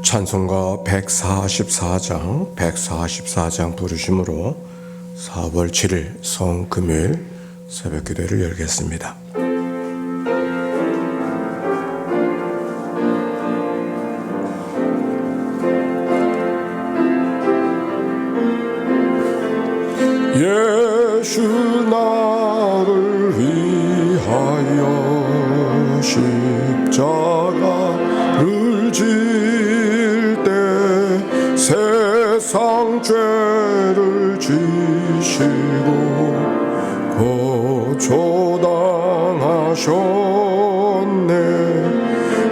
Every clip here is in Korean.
찬송가 144장 부르심으로 4월 7일 성금요일 새벽기도를 열겠습니다. 예수 나를 위하여 십자가를 질 때 세상 죄를 지시고 고초당하셨네.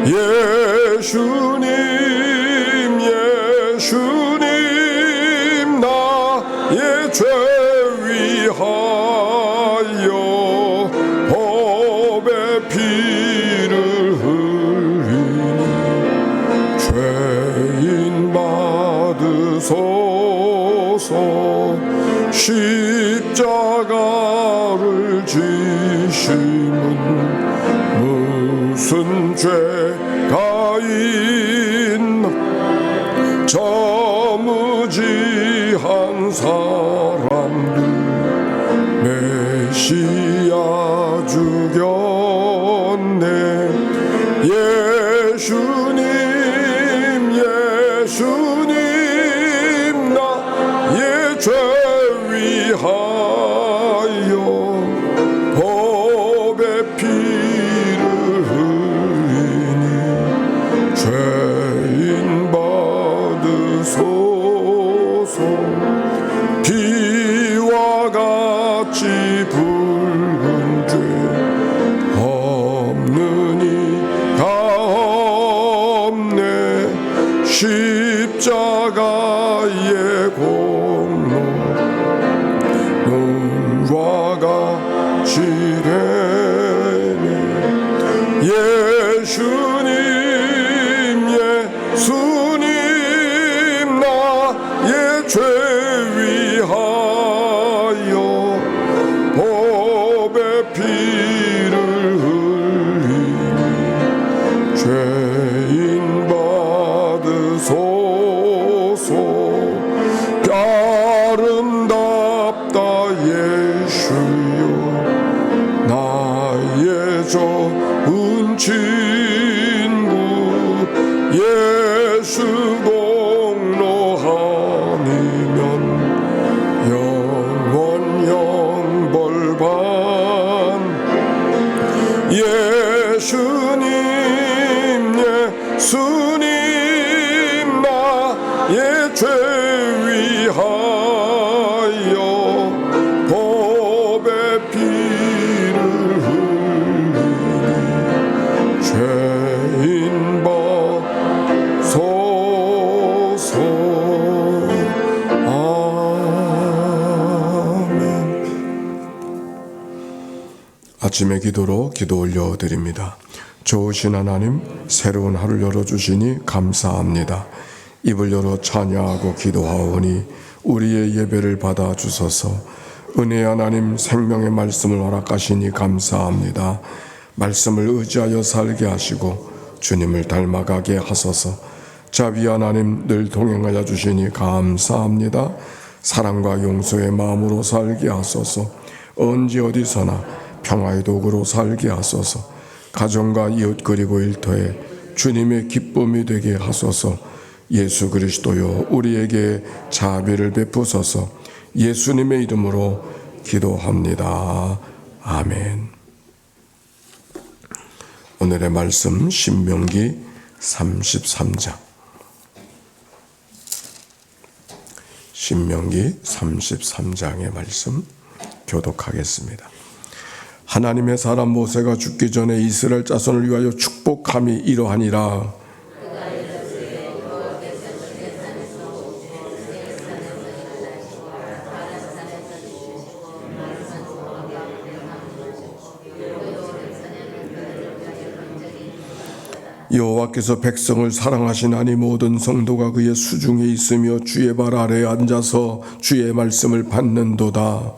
예수님 나의 죄 위하여 법의 피를 흘리니 죄인 받으소서. 십자가를 지심은 무슨 죄가 있나. 저무지한 사람들 메시아 죽였네. 예수님 나의 죄 위하여 법의 피를 흘리니 죄인 받으소서. 비와 같이 붉은 죄 없느니가 없네. 십자가의 공로 눈과 같이 되네. 예수님 나의 죄 위하여 법의 피를 흘리니 죄인 받으소서. 아름답다 예수여 나의 좋은 친구. 예수 공로 아니면 영원 영벌반. 예수님 나의 죄 위하여 법의 피를 흘리니 죄인 받소서. 아멘. 아침의 기도로 기도 올려드립니다. 좋으신 하나님, 새로운 하루를 열어주시니 감사합니다. 입을 열어 찬양하고 기도하오니 우리의 예배를 받아주소서. 은혜의 하나님, 생명의 말씀을 허락하시니 감사합니다. 말씀을 의지하여 살게 하시고 주님을 닮아가게 하소서. 자비 하나님, 늘 동행하여 주시니 감사합니다. 사랑과 용서의 마음으로 살게 하소서. 언제 어디서나 평화의 도구로 살게 하소서. 가정과 이웃 그리고 일터에 주님의 기쁨이 되게 하소서. 예수 그리스도여 우리에게 자비를 베푸소서. 예수님의 이름으로 기도합니다. 아멘. 오늘의 말씀 신명기 33장. 신명기 33장의 말씀 교독하겠습니다. 하나님의 사람 모세가 죽기 전에 이스라엘 자손을 위하여 축복함이 이러하니라. 여호와께서 백성을 사랑하시나니 모든 성도가 그의 수중에 있으며 주의 발 아래에 앉아서 주의 말씀을 받는도다.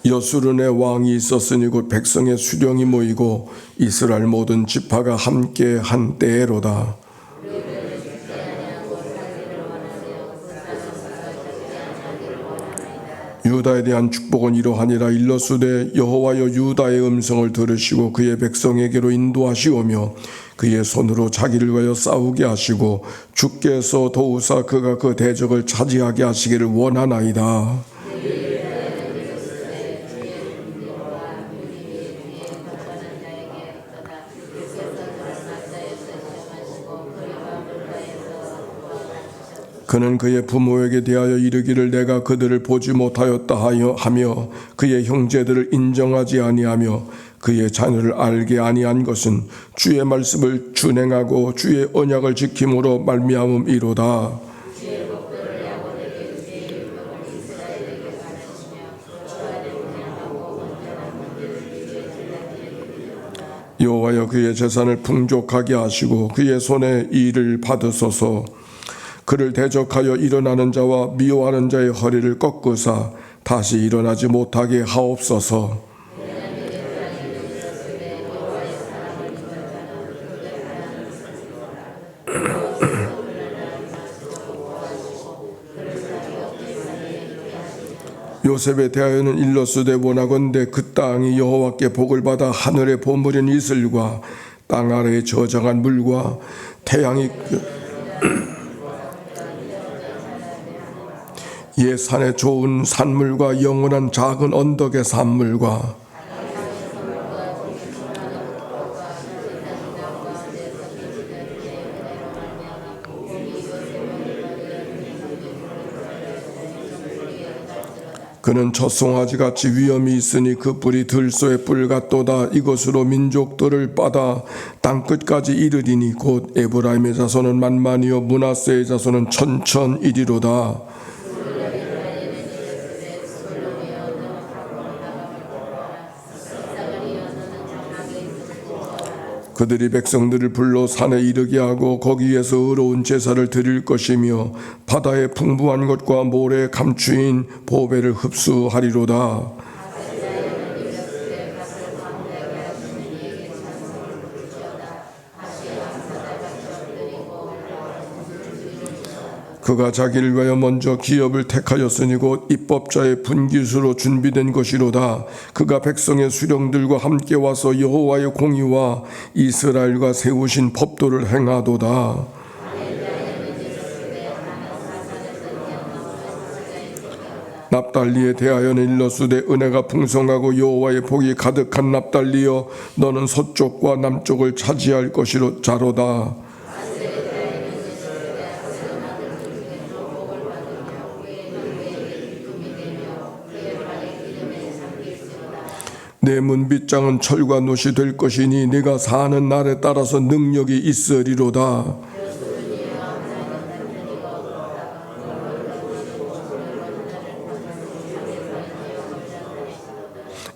여수른에 왕이 있었으니 곧 백성의 수령이 모이고 이스라엘 모든 지파가 함께 한 때로다. 유다에 대한 축복은 이러하니라. 일러스되 여호와여 유다의 음성을 들으시고 그의 백성에게로 인도하시오며 그의 손으로 자기를 위하여 싸우게 하시고 주께서 도우사 그가 그 대적을 차지하게 하시기를 원하나이다. 그는 그의 부모에게 대하여 이르기를 내가 그들을 보지 못하였다 하며 그의 형제들을 인정하지 아니하며 그의 자녀를 알게 아니한 것은 주의 말씀을 준행하고 주의 언약을 지킴으로 말미암음이로다. 여호와여 그의 재산을 풍족하게 하시고 그의 손에 일을 받으소서. 그를 대적하여 일어나는 자와 미워하는 자의 허리를 꺾으사 다시 일어나지 못하게 하옵소서. 요셉에 대하여는 일러스되 원하건대 그 땅이 여호와께 복을 받아 하늘에 버무린 이슬과 땅 아래에 저장한 물과 태양이 예산에 좋은 산물과 영원한 작은 언덕의 산물과 그는 젖송아지같이 위엄이 있으니 그 뿔이 들소의 뿔 같도다. 이것으로 민족들을 받아 땅끝까지 이르리니 곧 에브라임의 자손은 만만이요 므낫세의 자손은 천천이리로다. 그들이 백성들을 불러 산에 이르게 하고 거기에서 의로운 제사를 드릴 것이며 바다의 풍부한 것과 모래에 감추인 보배를 흡수하리로다. 그가 자기를 위하여 먼저 기업을 택하였으니 곧 입법자의 분깃으로 준비된 것이로다. 그가 백성의 수령들과 함께 와서 여호와의 공의와 이스라엘과 세우신 법도를 행하도다. 납달리에 대하여는 일러스되 은혜가 풍성하고 여호와의 복이 가득한 납달리여 너는 서쪽과 남쪽을 차지할 것이로 자로다. 내 문빗장은 철과 놋이 될 것이니 네가 사는 날에 따라서 능력이 있으리로다.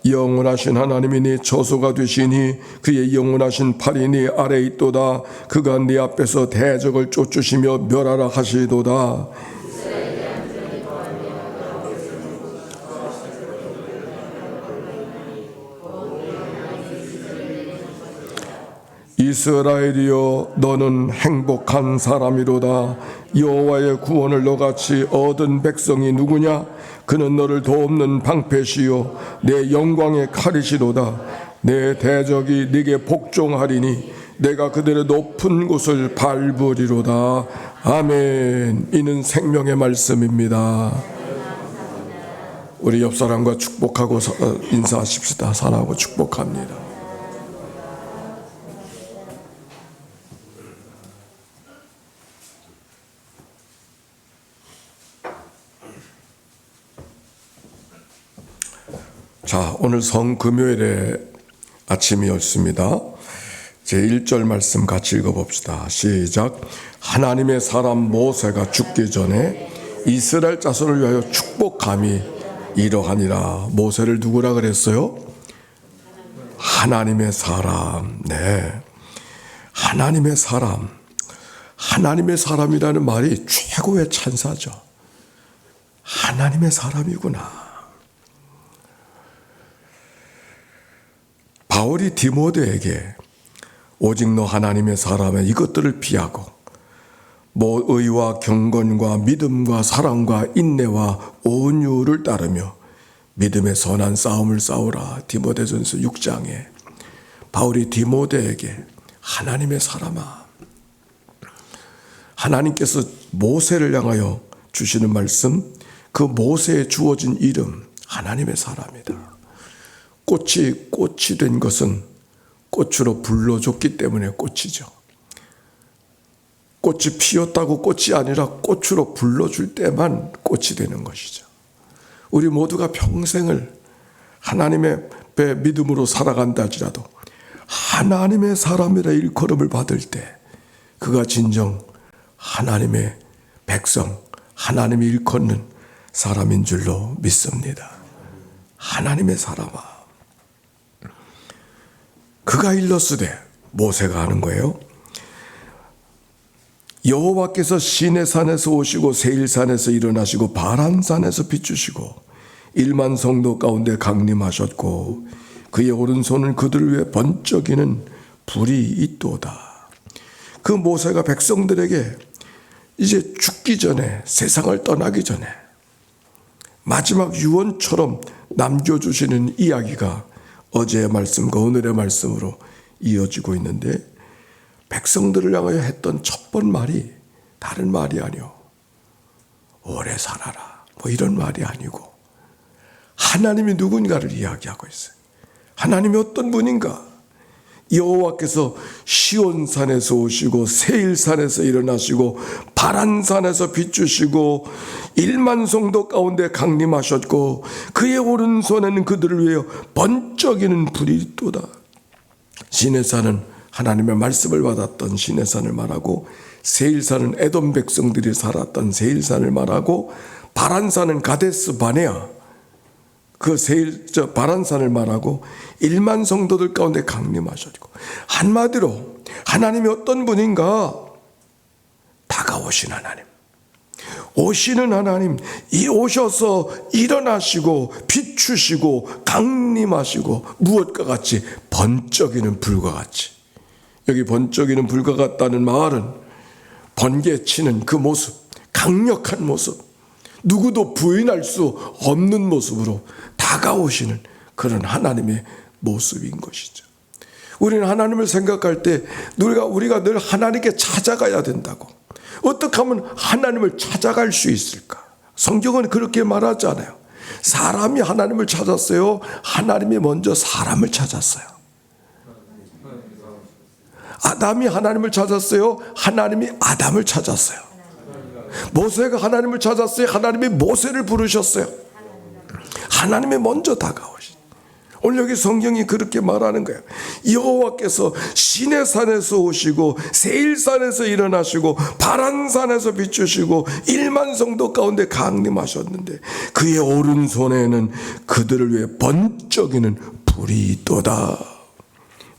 영원하신 하나님이 네 처소가 되시니 그의 영원하신 팔이 네 아래 있도다. 그가 네 앞에서 대적을 쫓으시며 멸하라 하시도다. 이스라엘이여 너는 행복한 사람이로다. 여호와의 구원을 너같이 얻은 백성이 누구냐? 그는 너를 도없는 방패시요 내 영광의 칼이시로다. 내 대적이 네게 복종하리니 내가 그들의 높은 곳을 밟으리로다. 아멘. 이는 생명의 말씀입니다. 우리 옆 사람과 축복하고 인사하십시다. 사랑하고 축복합니다. 자, 오늘 성금요일의 아침이었습니다. 제1절 말씀 같이 읽어봅시다. 시작. 하나님의 사람 모세가 죽기 전에 이스라엘 자손을 위하여 축복함이 이러하니라. 모세를 누구라 그랬어요? 하나님의 사람. 네, 하나님의 사람. 하나님의 사람이라는 말이 최고의 찬사죠. 하나님의 사람이구나. 바울이 디모데에게 오직 너 하나님의 사람의 이것들을 피하고 의와 경건과 믿음과 사랑과 인내와 온유를 따르며 믿음의 선한 싸움을 싸우라. 디모데전서 6장에 바울이 디모데에게 하나님의 사람아, 하나님께서 모세를 향하여 주시는 말씀, 그 모세에 주어진 이름 하나님의 사람이다. 꽃이 된 것은 꽃으로 불러줬기 때문에 꽃이죠. 꽃이 피었다고 꽃이 아니라 꽃으로 불러줄 때만 꽃이 되는 것이죠. 우리 모두가 평생을 하나님의 믿음으로 살아간다 할지라도 하나님의 사람이라 일컬음을 받을 때 그가 진정 하나님의 백성, 하나님이 일컫는 사람인 줄로 믿습니다. 하나님의 사람아. 그가 일렀으되, 모세가 하는 거예요. 여호와께서 시내산에서 오시고 세일산에서 일어나시고 바란산에서 비추시고 1만 성도 가운데 강림하셨고 그의 오른손은 그들을 위해 번쩍이는 불이 있도다. 그 모세가 백성들에게 이제 죽기 전에, 세상을 떠나기 전에 마지막 유언처럼 남겨주시는 이야기가 어제의 말씀과 오늘의 말씀으로 이어지고 있는데, 백성들을 향하여 했던 첫 번 말이 다른 말이 아니오. 오래 살아라. 뭐 이런 말이 아니고 하나님이 누군가를 이야기하고 있어요. 하나님이 어떤 분인가? 여호와께서 시온산에서 오시고 세일산에서 일어나시고 바란산에서 비추시고 1만 성도 가운데 강림하셨고 그의 오른손에는 그들을 위하여 번쩍이는 불이 있도다. 시내산은 하나님의 말씀을 받았던 시내산을 말하고, 세일산은 에돔 백성들이 살았던 세일산을 말하고, 바란산은 가데스 바네아, 바란산을 말하고 1만 성도들 가운데 강림하셨고, 한마디로 하나님이 어떤 분인가? 다가오신 하나님, 오시는 하나님, 이 오셔서 일어나시고 비추시고 강림하시고 무엇과 같이? 번쩍이는 불과 같이. 여기 번쩍이는 불과 같다는 말은 번개치는 그 모습, 강력한 모습, 누구도 부인할 수 없는 모습으로 다가오시는 그런 하나님의 모습인 것이죠. 우리는 하나님을 생각할 때 우리가 늘 하나님께 찾아가야 된다고. 어떻게 하면 하나님을 찾아갈 수 있을까? 성경은 그렇게 말하지 않아요. 사람이 하나님을 찾았어요? 하나님이 먼저 사람을 찾았어요. 아담이 하나님을 찾았어요? 하나님이 아담을 찾았어요. 모세가 하나님을 찾았어요? 하나님이 모세를 부르셨어요. 하나님이 먼저 다가오신. 오늘 여기 성경이 그렇게 말하는 거예요. 여호와께서 시내산에서 오시고 세일산에서 일어나시고 바란산에서 비추시고 1만 성도 가운데 강림하셨는데 그의 오른손에는 그들을 위해 번쩍이는 불이 있도다.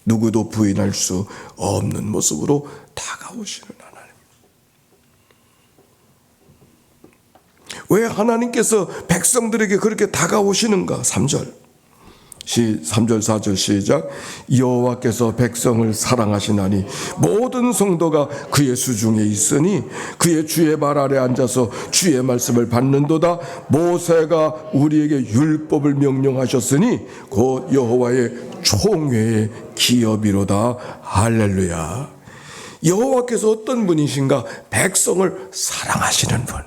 누구도 부인할 수 없는 모습으로 다가오시는 하나님. 왜 하나님께서 백성들에게 그렇게 다가오시는가? 3절 4절 시작. 여호와께서 백성을 사랑하시나니 모든 성도가 그의 수중에 있으니 그의 주의 발 아래 앉아서 주의 말씀을 받는도다. 모세가 우리에게 율법을 명령하셨으니 곧 여호와의 총회의 기업이로다. 할렐루야. 여호와께서 어떤 분이신가? 백성을 사랑하시는 분.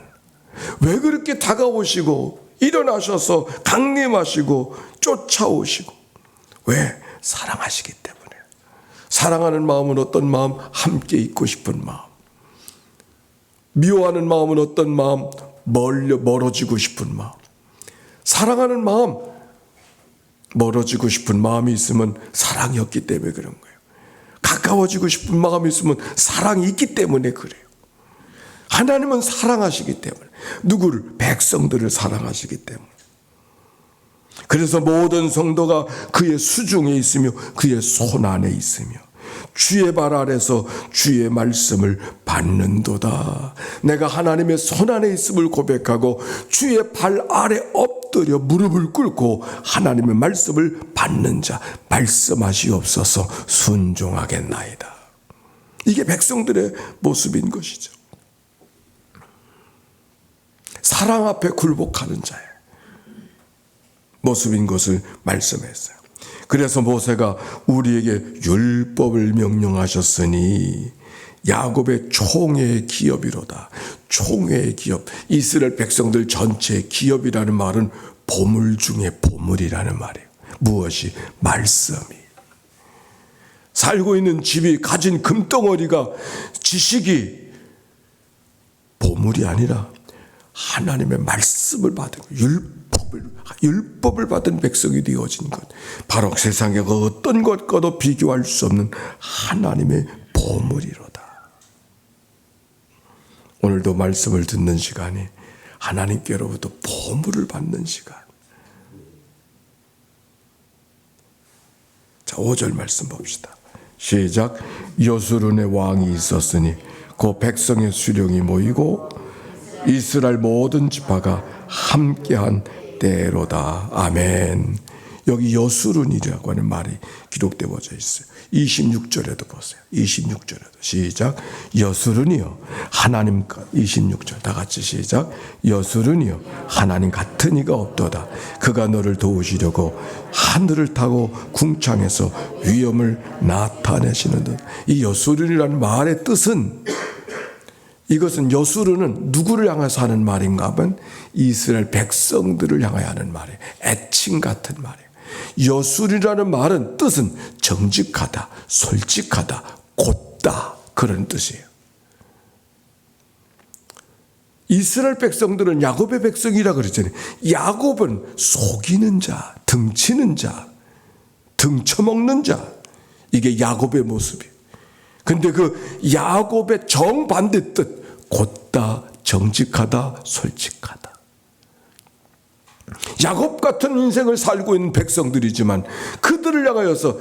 왜 그렇게 다가오시고 일어나셔서 강림하시고 쫓아오시고? 왜? 사랑하시기 때문에. 사랑하는 마음은 어떤 마음? 함께 있고 싶은 마음. 미워하는 마음은 어떤 마음? 멀어지고 싶은 마음. 사랑하는 마음, 멀어지고 싶은 마음이 있으면 사랑이 없기 때문에 그런 거예요. 가까워지고 싶은 마음이 있으면 사랑이 있기 때문에 그래요. 하나님은 사랑하시기 때문에. 누구를? 백성들을 사랑하시기 때문에. 그래서 모든 성도가 그의 수중에 있으며 그의 손 안에 있으며 주의 발 아래서 주의 말씀을 받는도다. 내가 하나님의 손 안에 있음을 고백하고 주의 발 아래 엎드려 무릎을 꿇고 하나님의 말씀을 받는다. 받는 자 말씀하시옵소서 순종하겠나이다. 이게 백성들의 모습인 것이죠. 사랑 앞에 굴복하는 자의 모습인 것을 말씀했어요. 그래서 모세가 우리에게 율법을 명령하셨으니 야곱의 총회의 기업이로다. 총회의 기업. 이스라엘 백성들 전체의 기업이라는 말은 보물 중에 보물이라는 말이에요. 무엇이? 말씀이. 살고 있는 집이 가진 금덩어리가 지식이 보물이 아니라 하나님의 말씀을 받은 율법을 받은 백성이 되어진 것. 바로 세상의 어떤 것과도 비교할 수 없는 하나님의 보물이로다. 오늘도 말씀을 듣는 시간이 하나님께로부터 보물을 받는 시간. 자, 5절 말씀 봅시다. 시작. 여수론의 왕이 있었으니 그 백성의 수령이 모이고 이스라엘 모든 지파가 함께한 때로다. 아멘. 여기 여수론이라고 하는 말이 기록되어져 있어요. 26절에도 보세요. 26절에도 시작. 여수론이여 하나님 26절 다 같이 시작. 여수론이여 하나님 같은 이가 없도다. 그가 너를 도우시려고 하늘을 타고 궁창에서 위엄을 나타내시는 듯. 이 여수론이라는 말의 뜻은, 이것은 여수론은 누구를 향해서 하는 말인가 하면 이스라엘 백성들을 향하여 하는 말이에요. 애칭 같은 말이에요. 여술이라는 말은 뜻은 정직하다, 솔직하다, 곧다, 그런 뜻이에요. 이스라엘 백성들은 야곱의 백성이라 그랬잖아요. 야곱은 속이는 자, 등치는 자, 등쳐먹는 자, 이게 야곱의 모습이에요. 근데 그 야곱의 정반대 뜻, 곧다, 정직하다, 솔직하다. 야곱 같은 인생을 살고 있는 백성들이지만 그들을 향하여서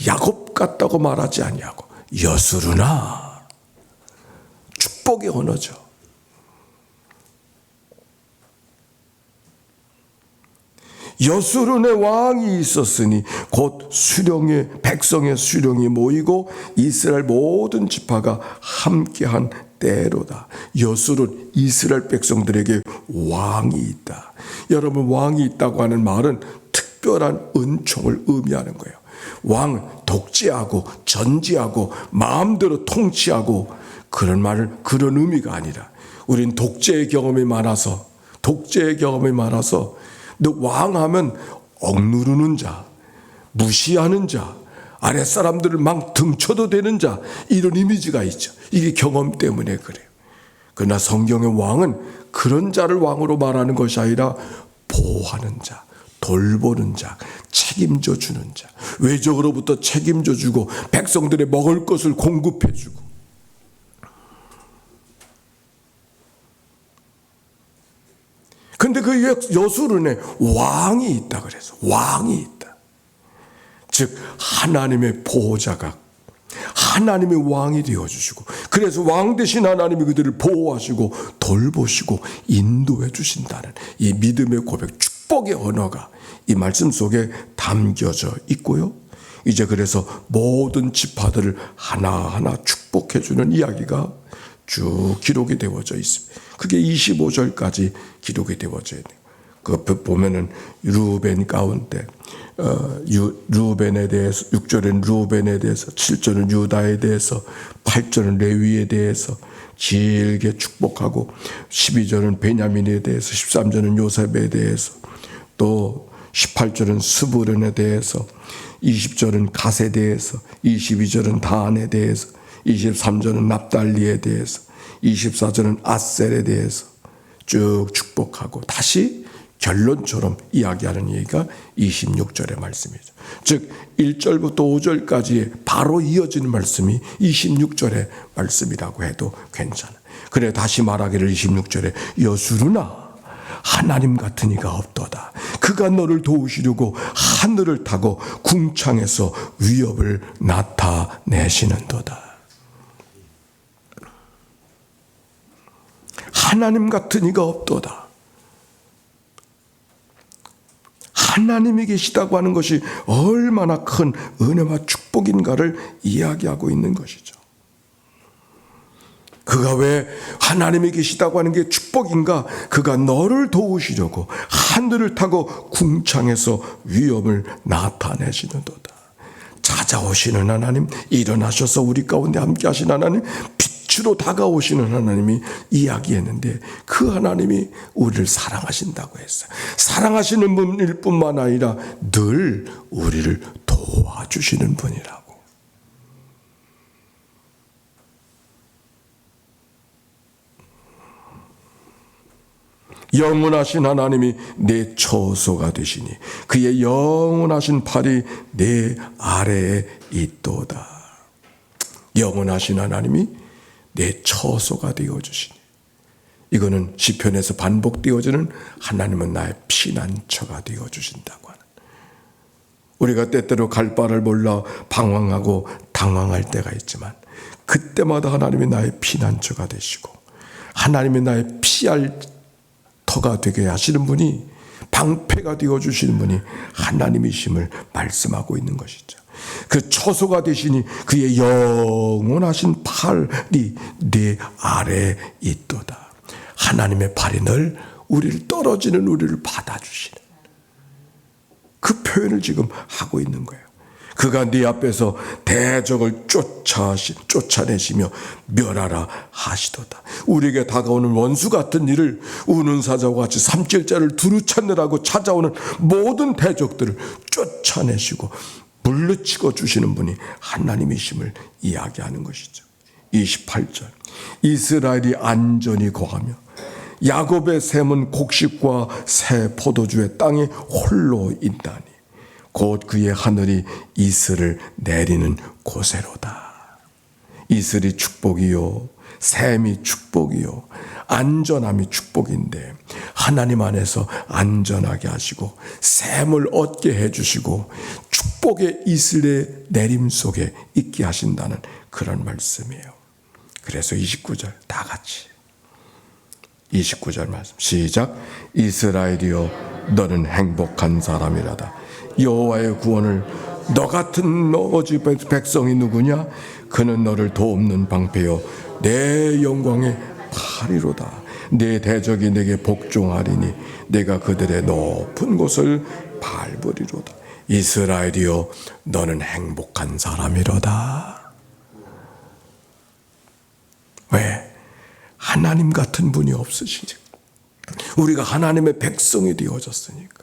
야곱 같다고 말하지 아니하고 여수르나, 축복의 언어죠. 여수론의 왕이 있었으니 곧 수령의 백성의 수령이 모이고 이스라엘 모든 지파가 함께한 때로다. 여수론, 이스라엘 백성들에게 왕이 있다. 여러분, 왕이 있다고 하는 말은 특별한 은총을 의미하는 거예요. 왕, 독재하고 전지하고 마음대로 통치하고 그런 말을, 그런 의미가 아니라, 우린 독재의 경험이 많아서 너 왕하면 억누르는 자, 무시하는 자, 아랫사람들을 막 등쳐도 되는 자, 이런 이미지가 있죠. 이게 경험 때문에 그래요. 그러나 성경의 왕은 그런 자를 왕으로 말하는 것이 아니라 보호하는 자, 돌보는 자, 책임져 주는 자, 외적으로부터 책임져 주고 백성들의 먹을 것을 공급해 주고. 근데 그 여수론에 왕이 있다 그래서, 왕이 있다. 즉 하나님의 보호자가 하나님의 왕이 되어주시고, 그래서 왕 대신 하나님이 그들을 보호하시고 돌보시고 인도해 주신다는 이 믿음의 고백, 축복의 언어가 이 말씀 속에 담겨져 있고요. 이제 그래서 모든 지파들을 하나하나 축복해 주는 이야기가 쭉 기록이 되어져 있습니다. 그게 25절까지 기록이 되어져 있네요. 그 보면은 루벤 가운데 루벤에 대해서 6절은 루벤에 대해서, 7절은 유다에 대해서, 8절은 레위에 대해서 길게 축복하고, 12절은 베냐민에 대해서, 13절은 요셉에 대해서, 또 18절은 스부른에 대해서, 20절은 갓에 대해서, 22절은 다한에 대해서, 23절은 납달리에 대해서, 24절은 아셀에 대해서 쭉 축복하고 다시 결론처럼 이야기하는 얘기가 26절의 말씀이죠. 즉 1절부터 5절까지 바로 이어지는 말씀이 26절의 말씀이라고 해도 괜찮아요. 그래 다시 말하기를 26절에 여수르나 하나님 같은 이가 없도다. 그가 너를 도우시려고 하늘을 타고 궁창에서 위협을 나타내시는도다. 하나님 같은 이가 없도다. 하나님이 계시다고 하는 것이 얼마나 큰 은혜와 축복인가를 이야기하고 있는 것이죠. 그가 왜 하나님이 계시다고 하는 게 축복인가? 그가 너를 도우시려고 하늘을 타고 궁창에서 위엄을 나타내시는도다. 찾아오시는 하나님, 일어나셔서 우리 가운데 함께 하신 하나님, 빛으로 다가오시는 하나님이 이야기했는데 그 하나님이 우리를 사랑하신다고 했어요. 사랑하시는 분일 뿐만 아니라 늘 우리를 도와주시는 분이라고. 영원하신 하나님이 내 처소가 되시니 그의 영원하신 팔이 내 아래에 있도다. 영원하신 하나님이 내 처소가 되어주시니, 이거는 시편에서 반복되어지는 하나님은 나의 피난처가 되어주신다고 하는, 우리가 때때로 갈 바를 몰라 방황하고 당황할 때가 있지만 그때마다 하나님이 나의 피난처가 되시고 하나님이 나의 피할 터가 되게 하시는 분이, 방패가 되어주시는 분이 하나님이심을 말씀하고 있는 것이죠. 그 처소가 되시니 그의 영원하신 팔이 내 아래에 있도다. 하나님의 팔이 늘 우리를, 떨어지는 우리를 받아주시는 그 표현을 지금 하고 있는 거예요. 그가 네 앞에서 대적을 쫓아내시며 멸하라 하시도다. 우리에게 다가오는 원수 같은 일을, 우는 사자와 같이 삼킬자를 두루 찾느라고 찾아오는 모든 대적들을 쫓아내시고 물리치고 주시는 분이 하나님이심을 이야기하는 것이죠. 28절, 이스라엘이 안전히 거하며 야곱의 샘은 곡식과 새 포도주의 땅에 홀로 있다니 곧 그의 하늘이 이슬을 내리는 곳에로다. 이슬이 축복이요, 샘이 축복이요, 안전함이 축복인데 하나님 안에서 안전하게 하시고 샘을 얻게 해주시고 축복의 이슬의 내림 속에 있게 하신다는 그런 말씀이에요. 그래서 29절 다 같이 29절 말씀 시작. 이스라엘이여 너는 행복한 사람이라다. 여호와의 구원을, 너 같은 너지 백성이 누구냐? 그는 너를 돕는 방패요 내 영광의 팔이로다. 내 대적이 내게 복종하리니 내가 그들의 높은 곳을 밟으리로다. 이스라엘이여 너는 행복한 사람이로다. 왜? 하나님 같은 분이 없으시니까. 우리가 하나님의 백성이 되어졌으니까.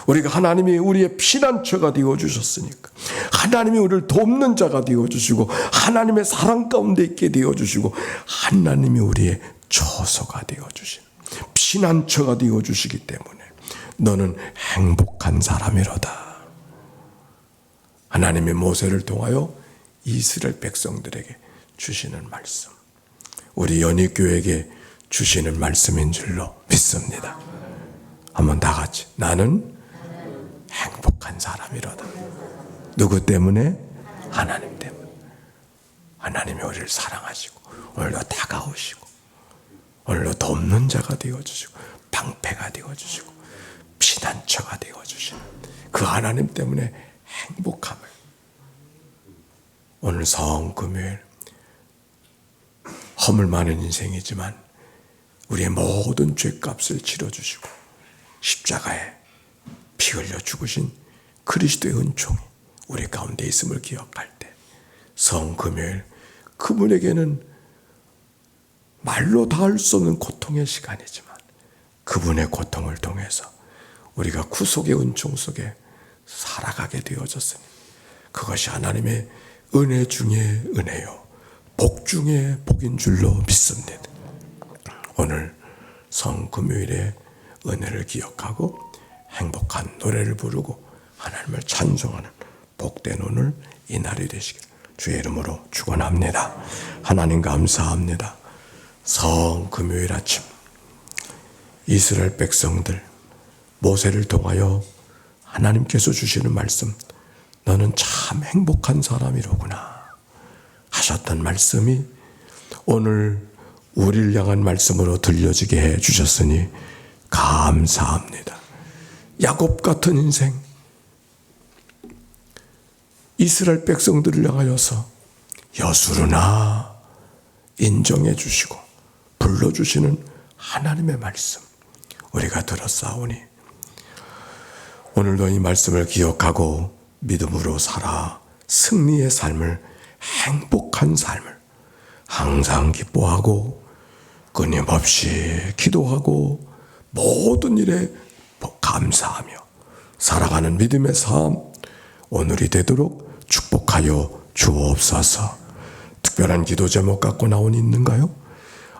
우리가 하나님이 우리의 피난처가 되어주셨으니까. 하나님이 우리를 돕는 자가 되어주시고 하나님의 사랑 가운데 있게 되어주시고 하나님이 우리의 처소가 되어주시는 피난처가 되어주시기 때문에 너는 행복한 사람이로다. 하나님의 모세를 통하여 이스라엘 백성들에게 주시는 말씀, 우리 연희교회에게 주시는 말씀인 줄로 믿습니다. 한번 다 같이 나는 행복한 사람이로다. 누구 때문에? 하나님 때문에. 하나님이 우리를 사랑하시고 오늘도 다가오시고 오늘도 돕는 자가 되어주시고 방패가 되어주시고 피난처가 되어주시는 그 하나님 때문에 행복함을, 오늘 성금요일 허물 많은 인생이지만 우리의 모든 죄값을 치러주시고 십자가에 피 흘려 죽으신 그리스도의 은총이 우리 가운데 있음을 기억할 때 성금요일, 그분에게는 말로 닿을 수 없는 고통의 시간이지만 그분의 고통을 통해서 우리가 구속의 은총 속에 살아가게 되어졌으니 그것이 하나님의 은혜 중에 은혜요 복 중에 복인 줄로 믿습니다. 오늘 성금요일의 은혜를 기억하고 행복한 노래를 부르고 하나님을 찬송하는 복된 오늘 이 날이 되시길 주의 이름으로 축원합니다. 하나님 감사합니다. 성금요일 아침 이스라엘 백성들 모세를 통하여 하나님께서 주시는 말씀, 너는 참 행복한 사람이로구나 하셨던 말씀이 오늘 우리를 향한 말씀으로 들려지게 해 주셨으니 감사합니다. 야곱 같은 인생, 이스라엘 백성들을 향하여서 여수르나 인정해 주시고 불러주시는 하나님의 말씀 우리가 들었사오니 오늘도 이 말씀을 기억하고 믿음으로 살아 승리의 삶을, 행복한 삶을 항상 기뻐하고 끊임없이 기도하고 모든 일에 감사하며 살아가는 믿음의 삶 오늘이 되도록 축복하여 주옵소서. 특별한 기도 제목 갖고 나온 있는가요?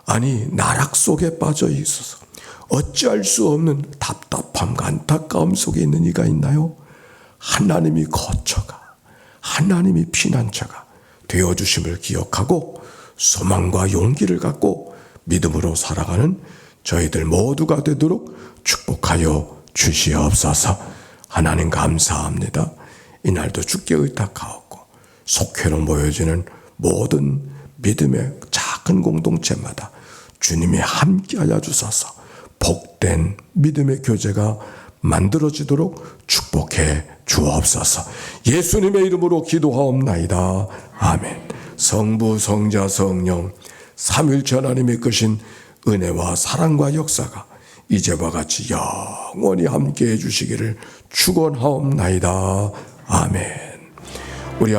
아니, 나락 속에 빠져 있어서 어찌할 수 없는 답답함과 안타까움 속에 있는 이가 있나요? 하나님이 거처가, 하나님이 피난처가 되어주심을 기억하고 소망과 용기를 갖고 믿음으로 살아가는 저희들 모두가 되도록 축복하여 주시옵소서. 하나님 감사합니다. 이날도 주께 의탁하옵고 속회로 모여지는 모든 믿음의 작은 공동체마다 주님이 함께하여 주소서. 복된 믿음의 교제가 만들어지도록 축복해 주옵소서. 예수님의 이름으로 기도하옵나이다. 아멘. 성부, 성자, 성령 삼위일체 하나님의 크신 은혜와 사랑과 역사가 이제와 같이 영원히 함께해 주시기를 축원하옵나이다. 아멘. 우리